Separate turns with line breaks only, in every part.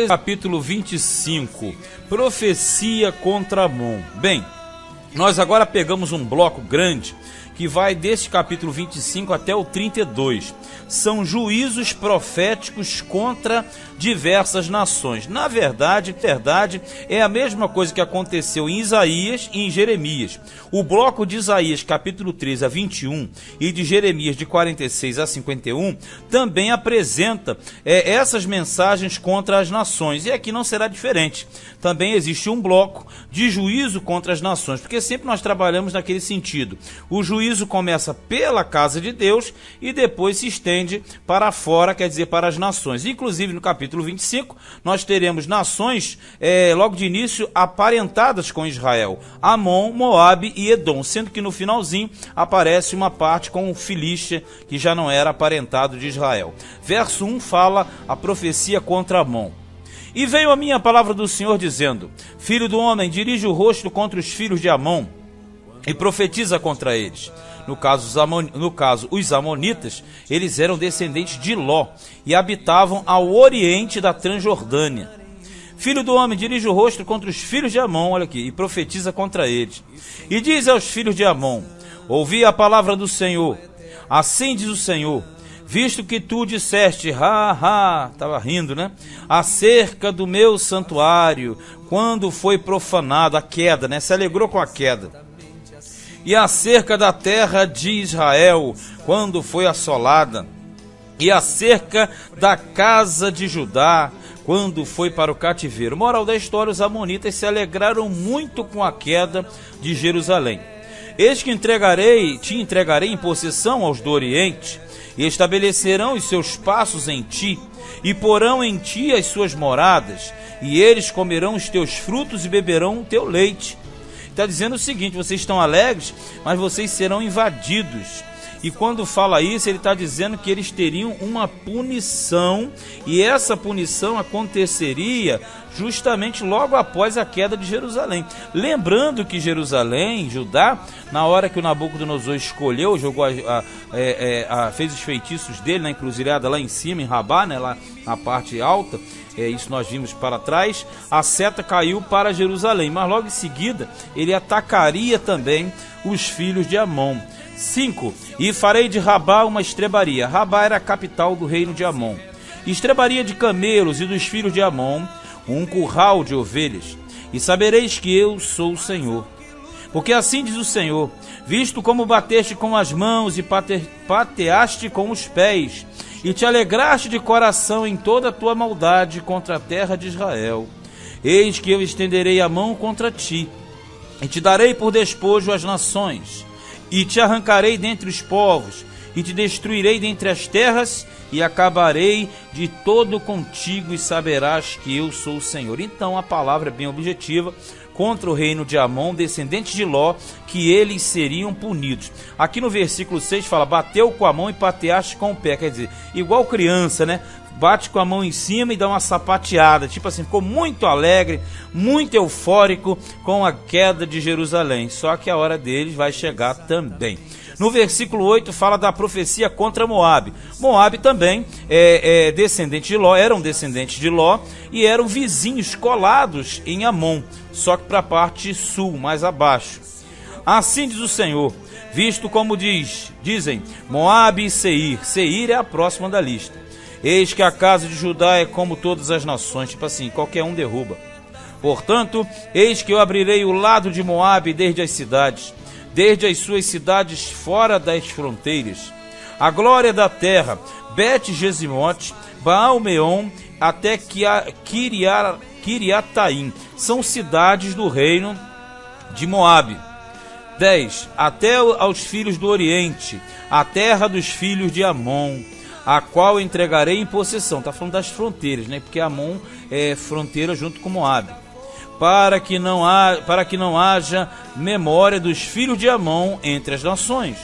Capítulo 25, profecia contra Amon. Bem, nós agora pegamos um bloco grande que vai deste capítulo 25 até o 32. São juízos proféticos contra diversas nações. Na verdade, é a mesma coisa que aconteceu em Isaías e em Jeremias. O bloco de Isaías, capítulo 13 a 21, e de Jeremias, de 46 a 51, também apresenta essas mensagens contra as nações. E aqui não será diferente. Também existe um bloco de juízo contra as nações, porque sempre nós trabalhamos naquele sentido. O juízo começa pela casa de Deus e depois se estende para fora, quer dizer, para as nações. Inclusive, no capítulo 25, nós teremos nações, logo de início, aparentadas com Israel: Amon, Moabe e Edom, sendo que no finalzinho aparece uma parte com o Filístia, que já não era aparentado de Israel. Verso 1 fala a profecia contra Amon. E veio a minha palavra do Senhor dizendo: Filho do homem, dirige o rosto contra os filhos de Amon e profetiza contra eles. No caso, os amonitas, eles eram descendentes de Ló e habitavam ao oriente da Transjordânia. Filho do homem, dirige o rosto contra os filhos de Amon, olha aqui, e profetiza contra eles. E diz aos filhos de Amon: ouvi a palavra do Senhor, assim diz o Senhor, visto que tu disseste, estava rindo, né? Acerca do meu santuário, quando foi profanado, a queda, né? Se alegrou com a queda. E acerca da terra de Israel, quando foi assolada, e acerca da casa de Judá, quando foi para o cativeiro. Moral da história: os amonitas se alegraram muito com a queda de Jerusalém. Eis que te entregarei em possessão aos do Oriente, e estabelecerão os seus passos em ti, e porão em ti as suas moradas, e eles comerão os teus frutos e beberão o teu leite. Está dizendo o seguinte: vocês estão alegres, mas vocês serão invadidos. E quando fala isso, ele está dizendo que eles teriam uma punição, e essa punição aconteceria justamente logo após a queda de Jerusalém. Lembrando que Jerusalém, Judá, na hora que o Nabucodonosor escolheu, fez os feitiços dele na encruzilhada lá em cima, em Rabá, né, lá na parte alta, isso nós vimos para trás, a seta caiu para Jerusalém, mas logo em seguida ele atacaria também os filhos de Amon. 5. E farei de Rabá uma estrebaria. Rabá era a capital do reino de Amon. Estrebaria de camelos, e dos filhos de Amon um curral de ovelhas. E sabereis que eu sou o Senhor. Porque assim diz o Senhor: visto como bateste com as mãos e pateaste com os pés, e te alegraste de coração em toda a tua maldade contra a terra de Israel, eis que eu estenderei a mão contra ti, e te darei por despojo as nações, e te arrancarei dentre os povos, e te destruirei dentre as terras, e acabarei de todo contigo, e saberás que eu sou o Senhor. Então a palavra é bem objetiva contra o reino de Amon, descendentes de Ló, que eles seriam punidos. Aqui no versículo 6 fala: bateu com a mão e pateaste com o pé. Quer dizer, igual criança, né? Bate com a mão em cima e dá uma sapateada, tipo assim, ficou muito alegre, muito eufórico com a queda de Jerusalém. Só que a hora deles vai chegar também. No versículo 8 fala da profecia contra Moabe. Moabe também descendente de Ló, eram descendentes de Ló e eram vizinhos colados em Amon, só que para a parte sul, mais abaixo. Assim diz o Senhor: visto como dizem Moabe e Seir. Seir é a próxima da lista. Eis que a casa de Judá é como todas as nações, tipo assim, qualquer um derruba. Portanto, eis que eu abrirei o lado de Moabe desde as cidades, desde as suas cidades fora das fronteiras. A glória da terra, Bet-Jesimote, Baal-Meon, até Kiriataim, são cidades do reino de Moabe. 10. Até aos filhos do Oriente, a terra dos filhos de Amon, a qual entregarei em possessão. Está falando das fronteiras, né? Porque Amon é fronteira junto com Moabe. Para que não haja memória dos filhos de Amon entre as nações.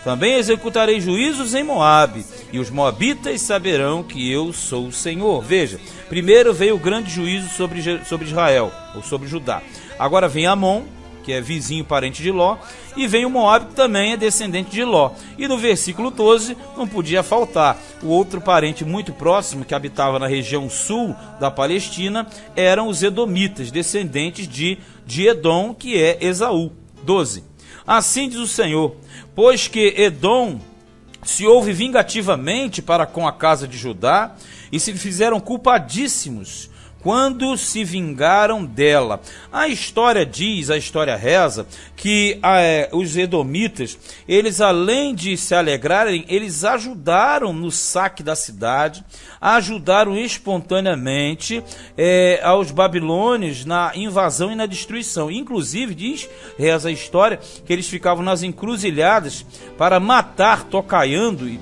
Também executarei juízos em Moabe, e os moabitas saberão que eu sou o Senhor. Veja, primeiro veio o grande juízo sobre Israel, ou sobre Judá. Agora vem Amon, que é vizinho parente de Ló, e vem o Moabe, que também é descendente de Ló. E no versículo 12 não podia faltar o outro parente muito próximo que habitava na região sul da Palestina, eram os edomitas, descendentes de Edom, que é Esaú. 12. Assim diz o Senhor, pois que Edom se houve vingativamente para com a casa de Judá, e se fizeram culpadíssimos quando se vingaram dela. A história diz, a história reza, que os edomitas, eles além de se alegrarem, eles ajudaram no saque da cidade, ajudaram espontaneamente aos babilônios na invasão e na destruição. Inclusive, reza a história, que eles ficavam nas encruzilhadas para matar, tocaiando e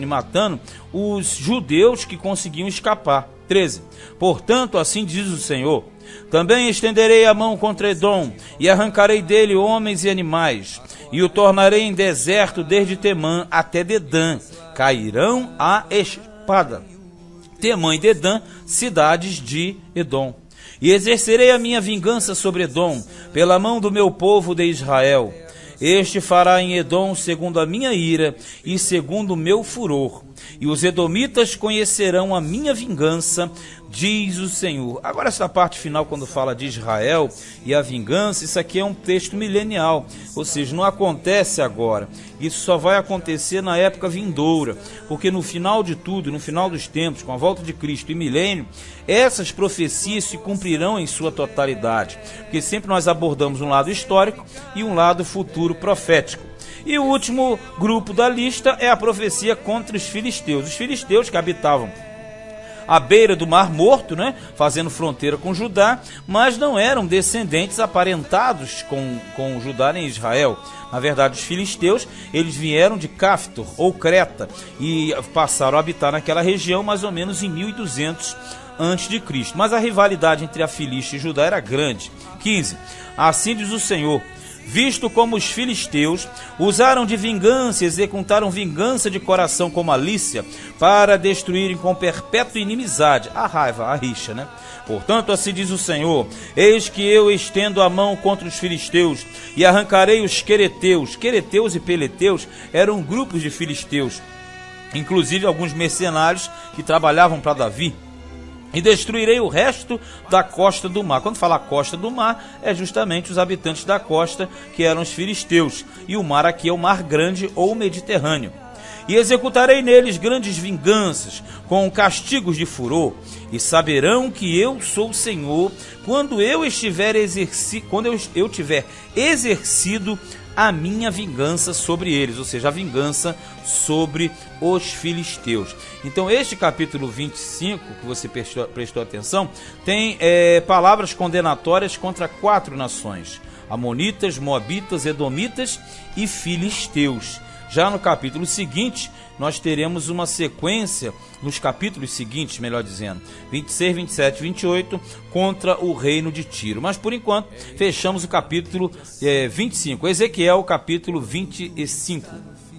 matando, os judeus que conseguiam escapar. 13. Portanto, assim diz o Senhor, também estenderei a mão contra Edom, e arrancarei dele homens e animais, e o tornarei em deserto desde Temã até Dedã, cairão a espada. Temã e Dedã, cidades de Edom. E exercerei a minha vingança sobre Edom, pela mão do meu povo de Israel. Este fará em Edom segundo a minha ira e segundo o meu furor. E os edomitas conhecerão a minha vingança, diz o Senhor. Agora essa parte final, quando fala de Israel e a vingança, isso aqui é um texto milenial, ou seja, não acontece agora. Isso só vai acontecer na época vindoura, porque no final de tudo, no final dos tempos, com a volta de Cristo e milênio, essas profecias se cumprirão em sua totalidade, porque sempre nós abordamos um lado histórico e um lado futuro profético. E o último grupo da lista é a profecia contra os filisteus. Os filisteus que habitavam à beira do Mar Morto, né, fazendo fronteira com Judá, mas não eram descendentes aparentados com Judá nem Israel. Na verdade, os filisteus, eles vieram de Caftor ou Creta e passaram a habitar naquela região mais ou menos em 1200 a.C. Mas a rivalidade entre a Filístia e Judá era grande. 15. Assim diz o Senhor, visto como os filisteus usaram de vingança, executaram vingança de coração com malícia, para destruírem com perpétua inimizade, a raiva, a rixa, né? Portanto, assim diz o Senhor, eis que eu estendo a mão contra os filisteus, e arrancarei os quereteus. Quereteus e peleteus eram grupos de filisteus, inclusive alguns mercenários que trabalhavam para Davi. E destruirei o resto da costa do mar. Quando fala costa do mar, é justamente os habitantes da costa, que eram os filisteus. E o mar aqui é o Mar Grande ou Mediterrâneo. E executarei neles grandes vinganças, com castigos de furor. E saberão que eu sou o Senhor, quando eu tiver exercido a minha vingança sobre eles, ou seja, a vingança sobre os filisteus. Então este capítulo 25, que você prestou atenção, tem palavras condenatórias contra 4 nações: amonitas, moabitas, edomitas e filisteus. Já no capítulo seguinte, nós teremos uma sequência, nos capítulos seguintes, melhor dizendo, 26, 27 e 28, contra o reino de Tiro. Mas, por enquanto, fechamos o capítulo 25. Ezequiel, capítulo 25.